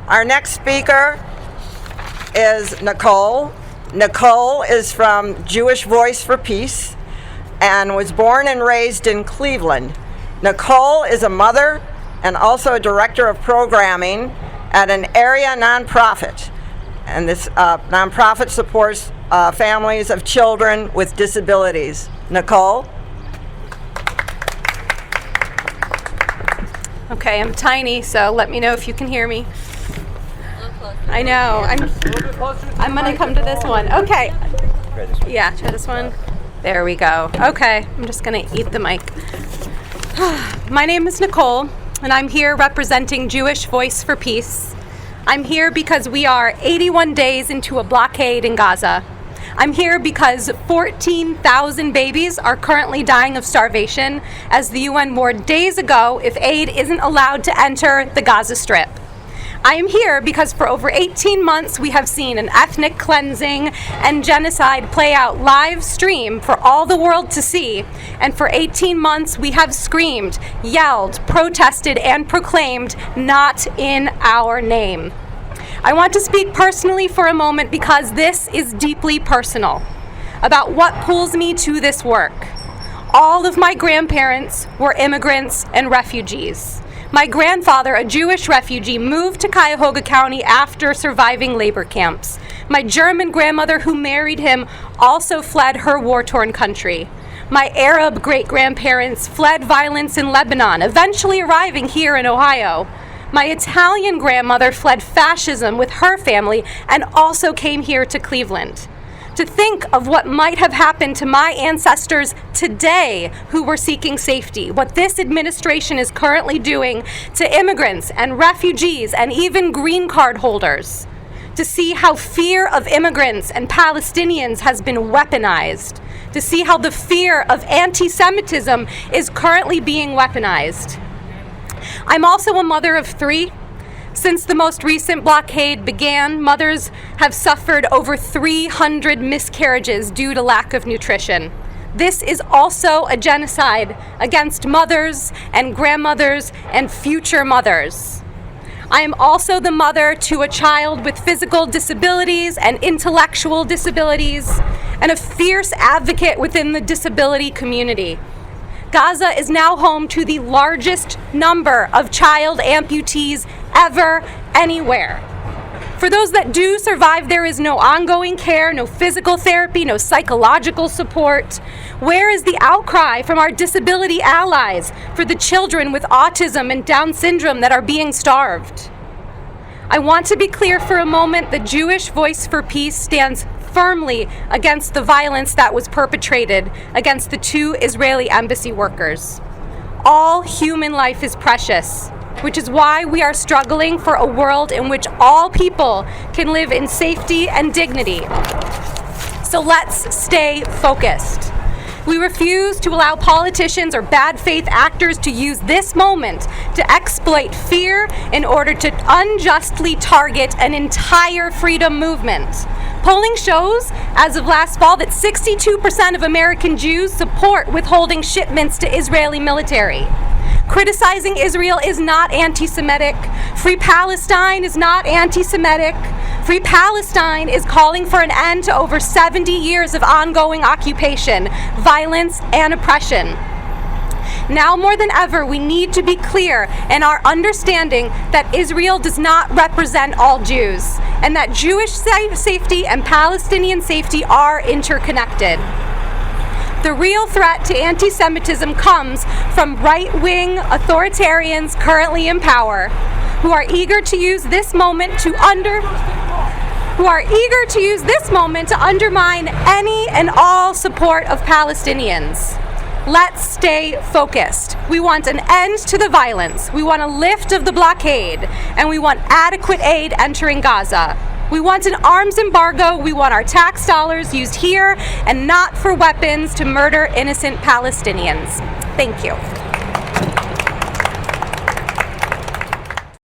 Our next speaker is Nicole. Nicole is from Jewish Voice for Peace and was born and raised in Cleveland. Nicole is a mother and also a director of programming at an area nonprofit. And this nonprofit supports families of children with disabilities. Nicole? Okay, I'm tiny, so let me know if you can hear me. I know. I'm gonna come to this one. Okay. Yeah, try this one. There we go. Okay, I'm just gonna eat the mic. My name is Nicole, and I'm here representing Jewish Voice for Peace. I'm here because we are 81 days into a blockade in Gaza. I'm here because 14,000 babies are currently dying of starvation, as the UN warned days ago if aid isn't allowed to enter the Gaza Strip. I am here because for over 18 months we have seen an ethnic cleansing and genocide play out live stream for all the world to see, and for 18 months we have screamed, yelled, protested, and proclaimed, "Not in our name." I want to speak personally for a moment because this is deeply personal, about what pulls me to this work. All of my grandparents were immigrants and refugees. My grandfather, a Jewish refugee, moved to Cuyahoga County after surviving labor camps. My German grandmother, who married him, also fled her war-torn country. My Arab great-grandparents fled violence in Lebanon, eventually arriving here in Ohio. My Italian grandmother fled fascism with her family and also came here to Cleveland. To think of what might have happened to my ancestors today who were seeking safety, what this administration is currently doing to immigrants and refugees and even green card holders. To see how fear of immigrants and Palestinians has been weaponized. To see how the fear of anti-Semitism is currently being weaponized. I'm also a mother of 3. Since the most recent blockade began, mothers have suffered over 300 miscarriages due to lack of nutrition. This is also a genocide against mothers and grandmothers and future mothers. I am also the mother to a child with physical disabilities and intellectual disabilities, and a fierce advocate within the disability community. Gaza is now home to the largest number of child amputees ever, anywhere. For those that do survive, there is no ongoing care, no physical therapy, no psychological support. Where is the outcry from our disability allies for the children with autism and Down syndrome that are being starved? I want to be clear for a moment that Jewish Voice for Peace stands firmly against the violence that was perpetrated against the 2 Israeli embassy workers. All human life is precious, which is why we are struggling for a world in which all people can live in safety and dignity. So let's stay focused. We refuse to allow politicians or bad faith actors to use this moment to exploit fear in order to unjustly target an entire freedom movement. Polling shows, as of last fall, that 62% of American Jews support withholding shipments to Israeli military. Criticizing Israel is not anti-Semitic. Free Palestine is not anti-Semitic. Free Palestine is calling for an end to over 70 years of ongoing occupation, violence, and oppression. Now more than ever, we need to be clear in our understanding that Israel does not represent all Jews, and that Jewish safety and Palestinian safety are interconnected. The real threat to anti-Semitism comes from right-wing authoritarians currently in power, who are eager to use this moment to undermine any and all support of Palestinians. Let's stay focused. We want an end to the violence. We want a lift of the blockade, and we want adequate aid entering Gaza. We want an arms embargo. We want our tax dollars used here and not for weapons to murder innocent Palestinians. Thank you.